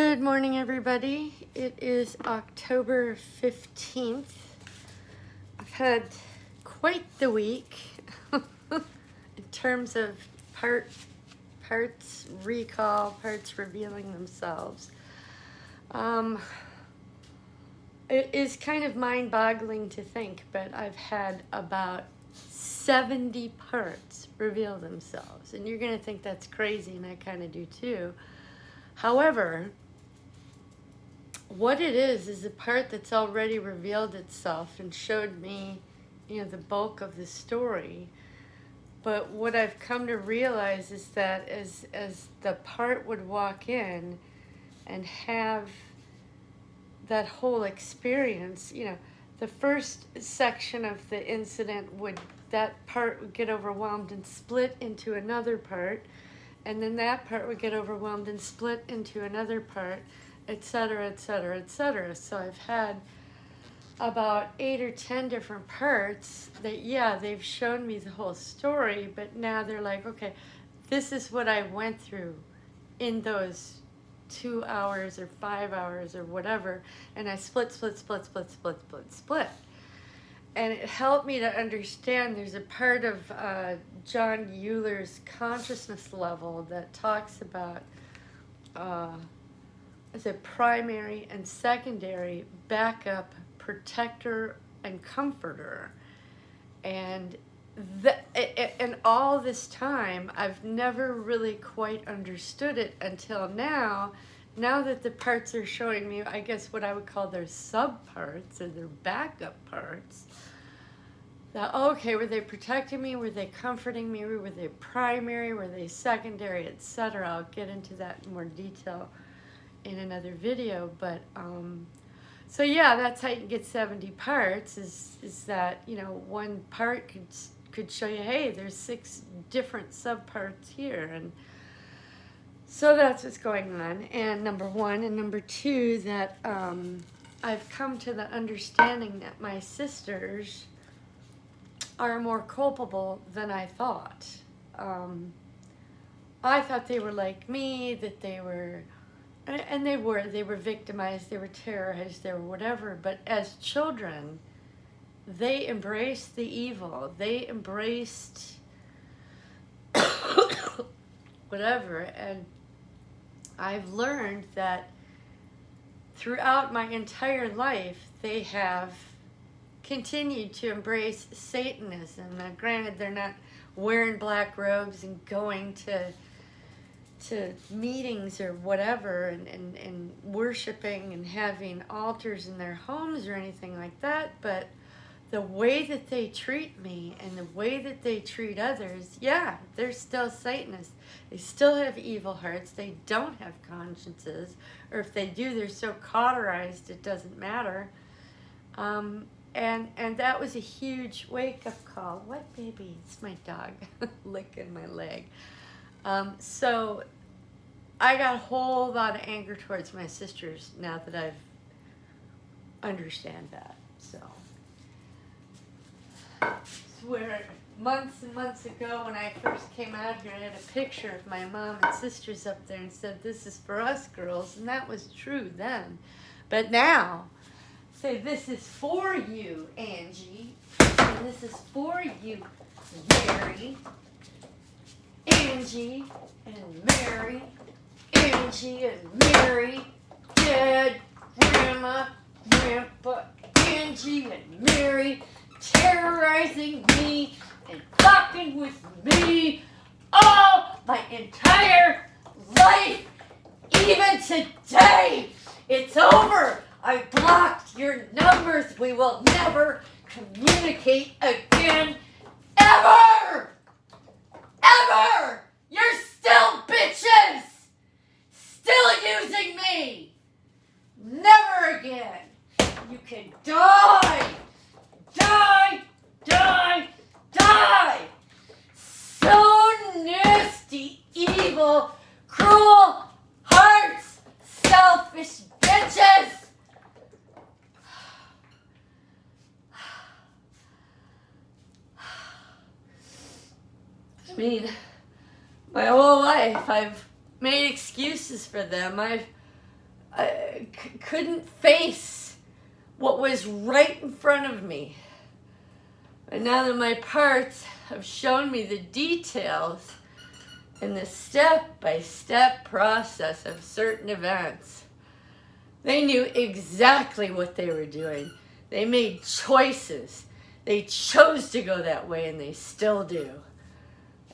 Good morning, everybody. It is October 15th. I've had quite the week in terms of parts recall, parts revealing themselves. It is kind of mind-boggling to think, but I've had about 70 parts reveal themselves. And you're going to think that's crazy, and I kind of do too. However, what it is a part that's already revealed itself and showed me, the bulk of the story. But what I've come to realize is that as the part would walk in and have that whole experience, the first section of the incident that part would get overwhelmed and split into another part, and then that part would get overwhelmed and split into another part, etc., etc., etc. So I've had about 8 or 10 different parts that, they've shown me the whole story, but now they're like, okay, this is what I went through in those 2 hours or 5 hours or whatever, and I split. And it helped me to understand there's a part of John Euler's consciousness level that talks about as a primary and secondary backup, protector, and comforter. And and all this time, I've never really quite understood it until now. Now that the parts are showing me, I guess what I would call their sub-parts or their backup parts, that, okay, were they protecting me? Were they comforting me? Were they primary? Were they secondary, etc.? I'll get into that in more detail in another video. But, so yeah, that's how you can get 70 parts, is that, one part could show you, hey, there's 6 different sub-parts here. And so that's what's going on, and number one. And number two, that I've come to the understanding that my sisters are more culpable than I thought. I thought they were like me, that they were, and they were victimized, they were terrorized, they were whatever, but as children, they embraced the evil, they embraced whatever, and I've learned that throughout my entire life, they have continued to embrace Satanism. Now, granted, they're not wearing black robes and going to meetings or whatever and worshiping and having altars in their homes or anything like that, but the way that they treat me and the way that they treat others, they're still Satanists. They still have evil hearts. They don't have consciences. Or if they do, they're so cauterized it doesn't matter. And that was a huge wake-up call. What, baby? It's my dog licking my leg. So I got a whole lot of anger towards my sisters now that I've understand that. So swear, months and months ago when I first came out here, I had a picture of my mom and sisters up there and said, "This is for us girls," and that was true then. But now, say, "This is for you, Angie, and this is for you, Mary, Angie and Mary, Angie and Mary, Dad, Grandma, Grandpa, Angie and Mary, terrorizing me and fucking with me all my entire life, even today. It's over. I blocked your numbers. We will never communicate again. Ever! Ever! You're still bitches! Still using me! Never again! You can die! Die! Die! Die! So nasty, evil, cruel hearts, selfish bitches! I mean, my whole life I've made excuses for them. couldn't face what was right in front of me. And now that my parts have shown me the details in the step-by-step process of certain events, they knew exactly what they were doing. They made choices. They chose to go that way, and they still do.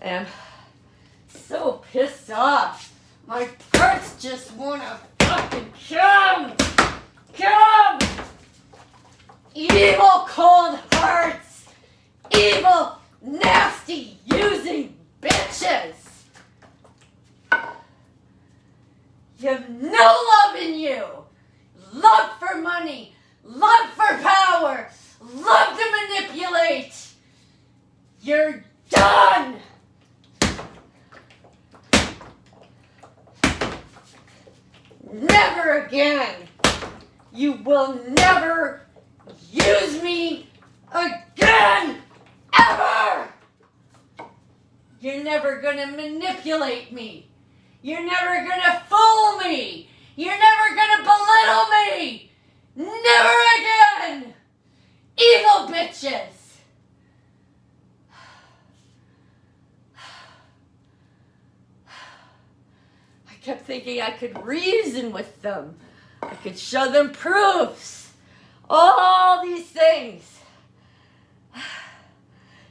And I'm so pissed off. My parts just want to fucking come! Come! Evil cold hearts! Evil, nasty, using bitches! You have no love in you! Love for money! Love for power! Love to manipulate! You're done! Never again! You will never use me again! Ever! You're never gonna manipulate me! You're never gonna fool me! You're never gonna belittle me! Never again! Evil bitches! I kept thinking I could reason with them. I could show them proofs. All these things.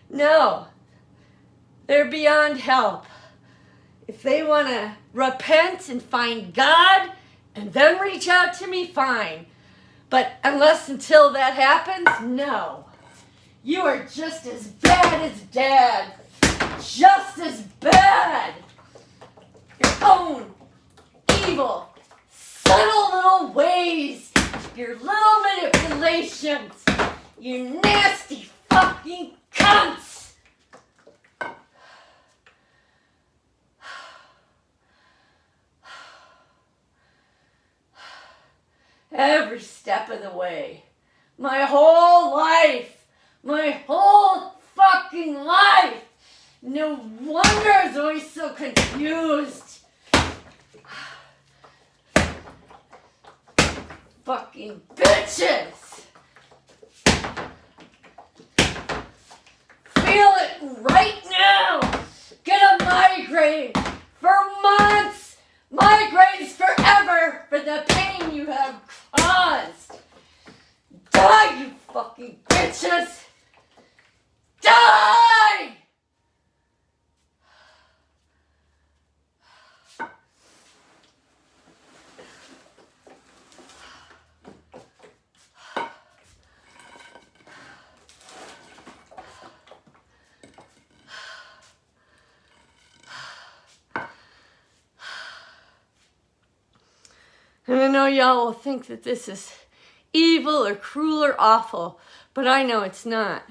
No. They're beyond help. If they want to repent and find God and then reach out to me, fine. But until that happens, no. You are just as bad as Dad. Just as bad. Your own evil, subtle little ways. Your little manipulations. You nasty fucking cunts. Every step of the way. My whole life. My whole fucking life. No wonder I was always so confused. Fucking bitches. Feel it right now. Get a migraine for months. Migraines forever for the pain you have caused. Die, you fucking bitches! Die! And I know y'all will think that this is evil or cruel or awful, but I know it's not.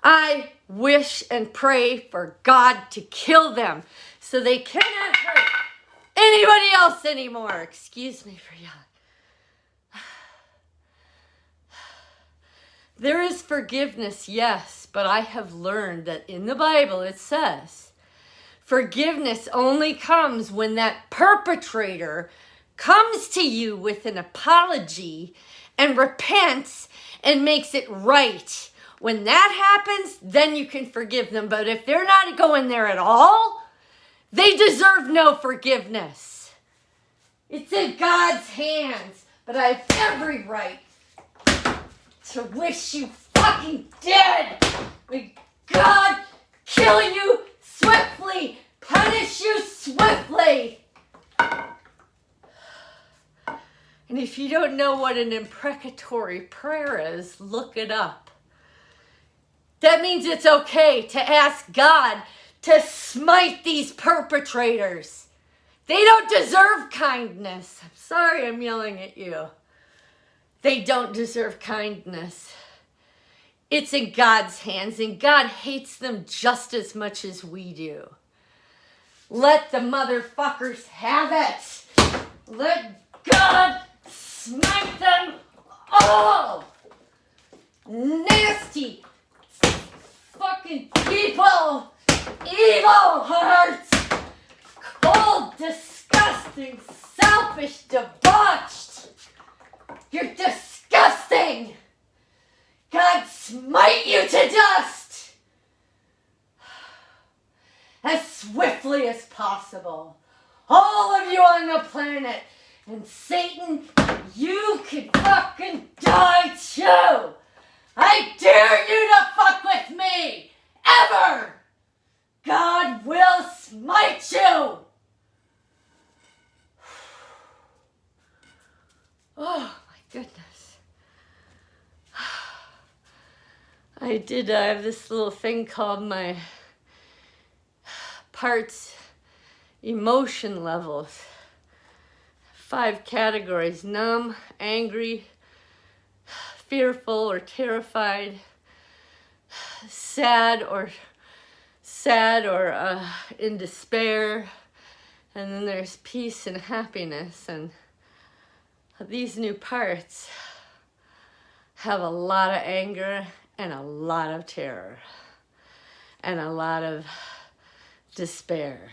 I wish and pray for God to kill them so they cannot hurt anybody else anymore. Excuse me for yelling. There is forgiveness, yes, but I have learned that in the Bible it says forgiveness only comes when that perpetrator comes to you with an apology and repents and makes it right. When that happens, then you can forgive them. But if they're not going there at all, they deserve no forgiveness. It's in God's hands. But I have every right to wish you fucking dead. May God kill you swiftly. Punish you swiftly. And if you don't know what an imprecatory prayer is, look it up. That means it's okay to ask God to smite these perpetrators. They don't deserve kindness. I'm sorry I'm yelling at you. They don't deserve kindness. It's in God's hands, and God hates them just as much as we do. Let the motherfuckers have it. Let God smite them all! Nasty fucking people! Evil hearts! Cold, disgusting! disgusting, selfish, debauched. You're disgusting. God smite you to dust. As swiftly as possible. All of you on the planet. And Satan, you can fucking die too. I dare you to fuck with me. Ever. God will smite you. Oh my goodness. I have this little thing called my PERPS emotion levels. 5 categories: numb, angry, fearful or terrified, sad or in despair, and then there's peace and happiness. And these new parts have a lot of anger and a lot of terror and a lot of despair.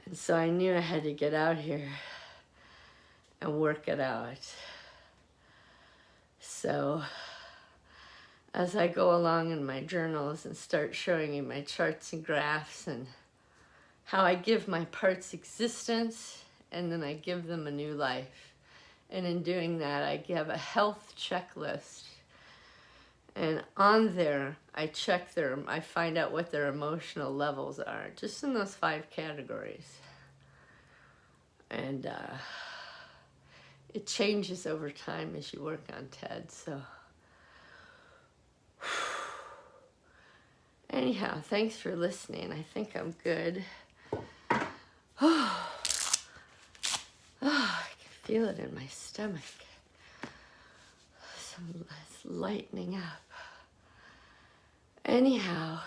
And so I knew I had to get out here and work it out. So as I go along in my journals and start showing you my charts and graphs and how I give my parts existence, and then I give them a new life. And in doing that, I give a health checklist. And on there, I find out what their emotional levels are, just in those 5 categories. And it changes over time as you work on TED, so. Anyhow, thanks for listening. I think I'm good. Oh, I can feel it in my stomach. It's lightening up. Anyhow,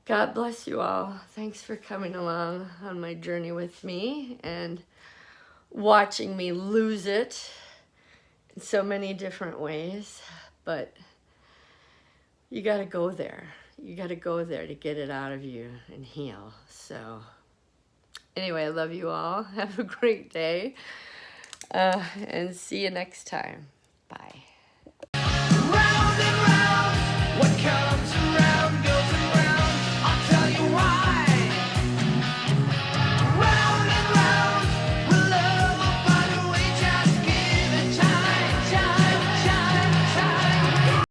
God bless you all. Thanks for coming along on my journey with me and watching me lose it in so many different ways. But you got to go there. You got to go there to get it out of you and heal. So anyway, I love you all. Have a great day. And see you next time. Bye.